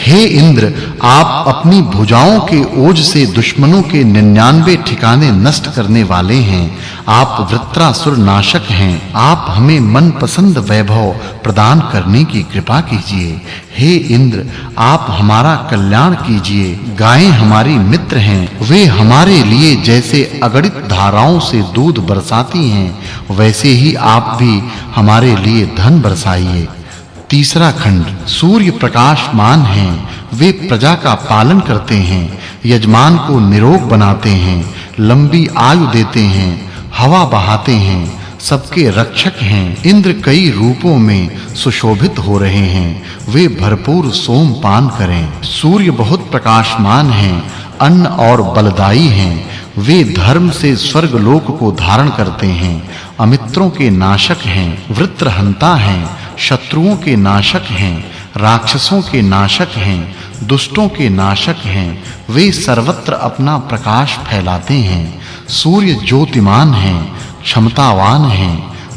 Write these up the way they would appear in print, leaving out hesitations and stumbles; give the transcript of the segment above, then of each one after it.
हे इंद्र, आप अपनी भुजाओं के ओज से दुश्मनों के 99 ठिकाने नष्ट करने वाले हैं। आप वृत्रासुर नाशक हैं। आप हमें मनपसंद वैभव प्रदान करने की कृपा कीजिए। हे इंद्र, आप हमारा कल्याण कीजिए। गायें हमारी मित्र हैं। वे हमारे लिए जैसे अगणित धाराओं से दूध बरसाती हैं, वैसे ही आप भी हमारे लिए धन बरसाइए। तीसरा खंड। सूर्य प्रकाशमान हैं। वे प्रजा का पालन करते हैं, यजमान को निरोग बनाते हैं, लंबी आयु देते हैं, हवा बहाते हैं, सबके रक्षक हैं। इंद्र कई रूपों में सुशोभित हो रहे हैं। वे भरपूर सोम पान करें। सूर्य बहुत प्रकाशमान हैं, अन्न और बलदायी हैं। वे धर्म से स्वर्गलोक को धारण करते हैं। अमित्रों के नाशक हैं, वृत्रहंता हैं, शत्रुओं के नाशक हैं, राक्षसों के नाशक हैं, दुष्टों के नाशक हैं। वे सर्वत्र अपना प्रकाश फैलाते हैं। सूर्य ज्योतिमान हैं, क्षमतावान हैं,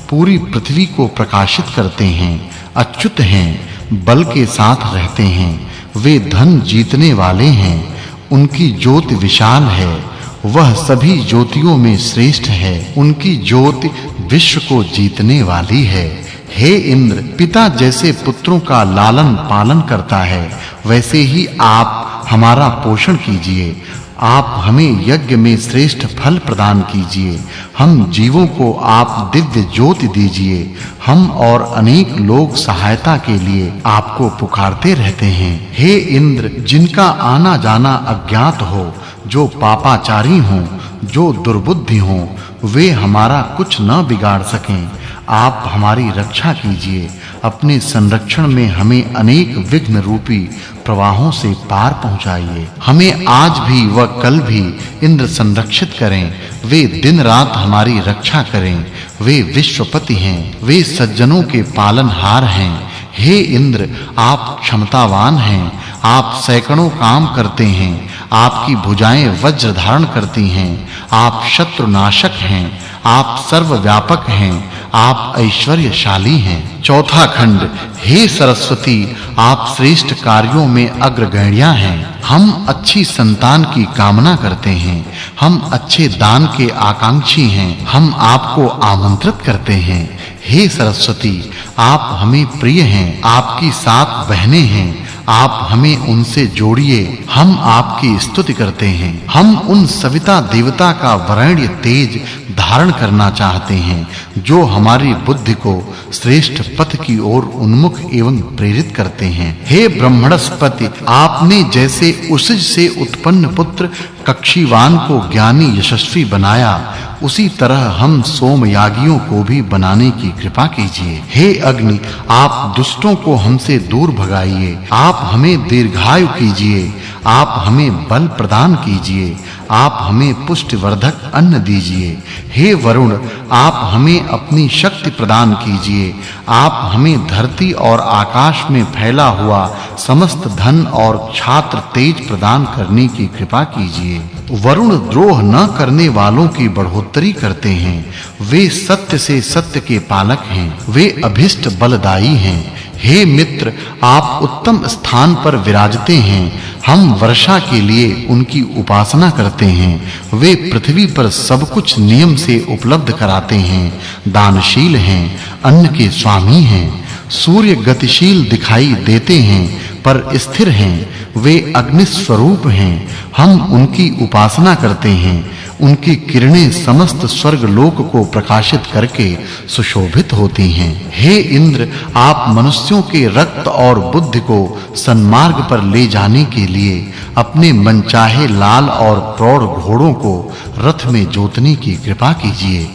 पूरी पृथ्वी को प्रकाशित करते हैं। अच्युत हैं, बल के साथ रहते हैं। वे धन जीतने वाले हैं। उनकी ज्योति विशाल है। वह सभी ज्योतियों में श्रेष्ठ है। उनकी ज्योति विश्व को जीतने वाली है। हे इंद्र, पिता जैसे पुत्रों का लालन पालन करता है, वैसे ही आप हमारा पोषण कीजिए। आप हमें यज्ञ में श्रेष्ठ फल प्रदान कीजिए। हम जीवों को आप दिव्य ज्योति दीजिए। हम और अनेक लोग सहायता के लिए आपको पुकारते रहते हैं। हे इंद्र, जिनका आना जाना अज्ञात हो, जो पापाचारी हों, जो दुर्बुद्धि हों, वे हमारा कुछ न बिगाड़ सकें। आप हमारी रक्षा कीजिए। अपने संरक्षण में हमें अनेक विघ्न रूपी प्रवाहों से पार पहुंचाइए। हमें आज भी व कल भी इंद्र संरक्षित करें। वे दिन रात हमारी रक्षा करें। वे विश्वपति हैं। वे सज्जनों के पालनहार हैं। हे इंद्र, आप क्षमतावान हैं। आप सैकड़ों काम करते हैं। आपकी भुजाएं वज्र धारण करती हैं। आप शत्रुनाशक हैं। आप सर्वव्यापक हैं। आप ऐश्वर्यशाली हैं। चौथा खंड। हे सरस्वती, आप श्रेष्ठ कार्यों में अग्रगण्या हैं। हम अच्छी संतान की कामना करते हैं। हम अच्छे दान के आकांक्षी हैं। हम आपको आमंत्रित करते हैं। हे सरस्वती, आप हमें प्रिय हैं। आपकी 7 बहनें हैं। आप हमें उनसे जोड़िए। हम आपकी स्तुति करते हैं। हम उन सविता देवता का वरेण्य तेज धारण करना चाहते हैं, जो हमारी बुद्धि को श्रेष्ठ पथ की ओर उन्मुख एवं प्रेरित करते हैं। हे ब्रह्मणस्पति, आपने जैसे उसिज से उत्पन्न पुत्र कक्षीवान को ज्ञानी यशस्वी बनाया, उसी तरह हम सोमयागियों को भी बनाने की कृपा कीजिए। हे अग्नि, आप दुष्टों को हमसे दूर भगाइए। आप हमें दीर्घायु कीजिए। आप हमें बल प्रदान कीजिए। आप हमें पुष्टिवर्धक अन्न दीजिए। हे वरुण, आप हमें अपनी शक्ति प्रदान कीजिए। आप हमें धरती और आकाश में फैला हुआ समस्त धन और छात्र तेज प्रदान करने की कृपा कीजिए। वरुण द्रोह न करने वालों की बढ़ोतरी करते हैं। वे सत्य से सत्य के पालक हैं। वे अभिष्ट बलदायी हैं। हे मित्र, आप उत्तम स्थान पर विराजते हैं। हम वर्षा के लिए उनकी उपासना करते हैं। वे पृथ्वी पर सब कुछ नियम से उपलब्ध कराते हैं। दानशील हैं, अन्न के स्वामी हैं। सूर्य गतिशील दिखाई देते हैं पर स्थिर हैं। वे अग्नि स्वरूप हैं। हम उनकी उपासना करते हैं। उनकी किरणें समस्त स्वर्ग लोक को प्रकाशित करके सुशोभित होती हैं। हे इंद्र, आप मनुष्यों के रक्त और बुद्धि को सन्मार्ग पर ले जाने के लिए अपने मनचाहे लाल और प्रौढ़ घोड़ों को रथ में जोतने की कृपा कीजिए।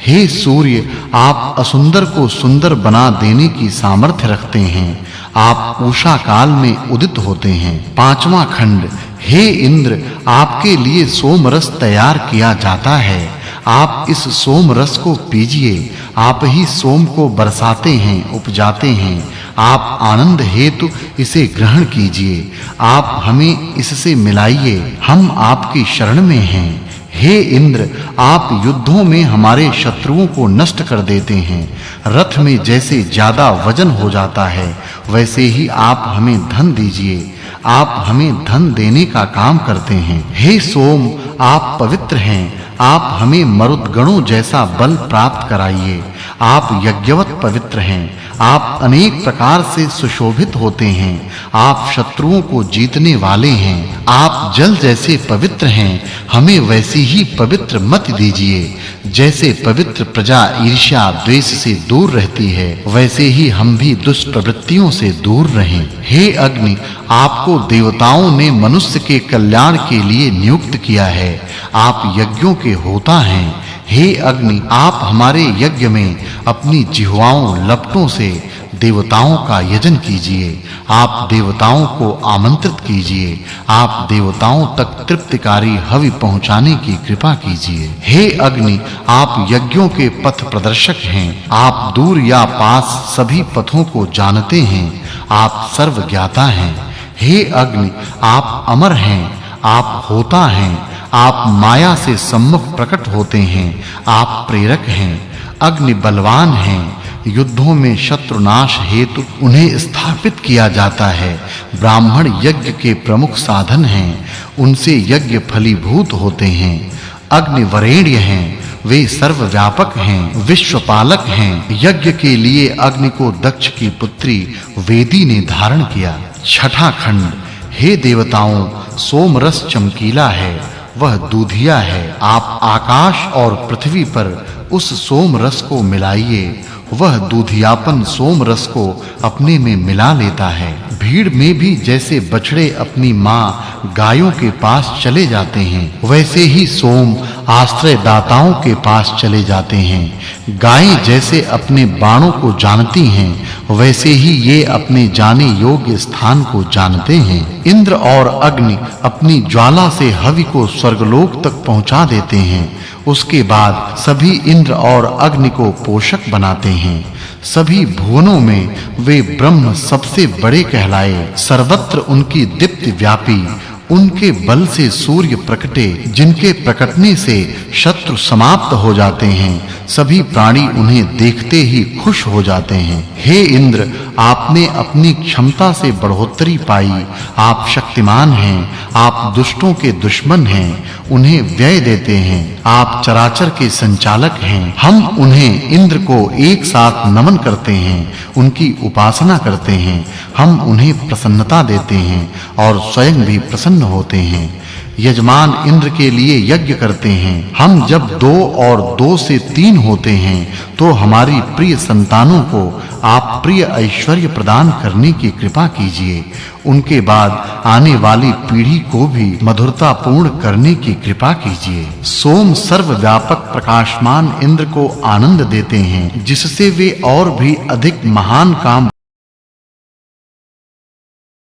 हे सूर्य, आप असुंदर को सुंदर बना देने की सामर्थ्य रखते हैं। आप उषा काल में उदित होते हैं। पांचवा खंड। हे इंद्र, आपके लिए सोम रस तैयार किया जाता है। आप इस सोम रस को पीजिए। आप ही सोम को बरसाते हैं, उपजाते हैं। आप आनंद हेतु इसे ग्रहण कीजिए। आप हमें इससे मिलाइए। हम आपकी शरण में हैं। हे इंद्र, आप युद्धों में हमारे शत्रुओं को नष्ट कर देते हैं। रथ में जैसे ज्यादा वजन हो जाता है, वैसे ही आप हमें धन दीजिए। आप हमें धन देने का काम करते हैं। हे सोम, आप पवित्र हैं, आप हमें मरुदगणों जैसा बल प्राप्त कराइए। आप यज्ञवत पवित्र हैं, आप अनेक प्रकार से सुशोभित होते हैं, आप शत्रुओं को जीतने वाले हैं। आप जल जैसे पवित्र हैं, हमें वैसी ही पवित्र मति दीजिए। जैसे पवित्र प्रजा ईर्ष्या द्वेष से दूर रहती है, वैसे ही हम भी दुष्ट प्रवृत्तियों से दूर रहें। हे अग्नि, आपको देवताओं ने मनुष्य के कल्याण के लिए नियुक्त किया है। आप यज्ञों के होता हैं। हे अग्नि, आप हमारे यज्ञ में अपनी जिह्वाओं लपटों से देवताओं का यजन कीजिए। आप देवताओं को आमंत्रित कीजिए। आप देवताओं तक तृप्तिकारी हवि पहुंचाने की कृपा कीजिए। हे अग्नि, आप यज्ञों के पथ प्रदर्शक हैं। आप दूर या पास सभी पथों को जानते हैं। आप सर्वज्ञाता हैं। हे अग्नि, आप अमर हैं, आप होता हैं, आप माया से सम्मुख प्रकट होते हैं, आप प्रेरक हैं। अग्नि बलवान हैं, युद्धों में शत्रुनाश हेतु उन्हें स्थापित किया जाता है। ब्राह्मण यज्ञ के प्रमुख साधन हैं, उनसे यज्ञ फलीभूत होते हैं। अग्नि वरेण्य हैं, वे सर्वव्यापक हैं, विश्वपालक हैं। यज्ञ के लिए अग्नि को दक्ष की पुत्री वेदी ने धारण किया। छठा खंड। हे देवताओं, सोमरस चमकीला है, वह दूधिया है। आप आकाश और पृथ्वी पर उस सोमरस को मिलाइए। वह दूधियापन सोमरस को अपने में मिला लेता है। भीड़ में भी जैसे बछड़े अपनी मां गायों के पास चले जाते हैं, वैसे ही सोम आश्रय दाताओं के पास चले जाते हैं। गायें जैसे अपने बाणों को जानती हैं, वैसे ही ये अपने जाने योग्य स्थान को जानते हैं। इंद्र और अग्नि अपनी ज्वाला से हवि को स्वर्गलोक तक पहुंचा देते हैं। उसके बाद सभी इंद्र और अग्नि को पोषक बनाते हैं। सभी भुवनों में वे ब्रह्म सबसे बड़े कहलाए। सर्वत्र उनकी दीप्ति व्यापी। उनके बल से सूर्य प्रकटे, जिनके प्रकटने से शत्रु समाप्त हो जाते हैं। सभी प्राणी उन्हें देखते ही खुश हो जाते हैं। हे इंद्र, आपने अपनी क्षमता से बढ़ोतरी पाई। आप शक्तिमान हैं, आप दुष्टों के दुश्मन हैं, उन्हें व्यय देते हैं। आप चराचर के संचालक हैं। हम उन्हें इंद्र को एक साथ नमन करते हैं, उनकी उपासना करते हैं। हम उन्हें प्रसन्नता देते हैं और स्वयं भी प्रसन्न होते हैं। यजमान इंद्र के लिए यज्ञ करते हैं। हम जब 2 और 2 से 3 होते हैं, तो हमारी प्रिय संतानों को आप प्रिय ऐश्वर्य प्रदान करने की कृपा कीजिए। उनके बाद आने वाली पीढ़ी को भी मधुरता पूर्ण करने की कृपा कीजिए। सोम सर्वव्यापक प्रकाशमान इंद्र को आनंद देते हैं, जिससे वे और भी अधिक महान काम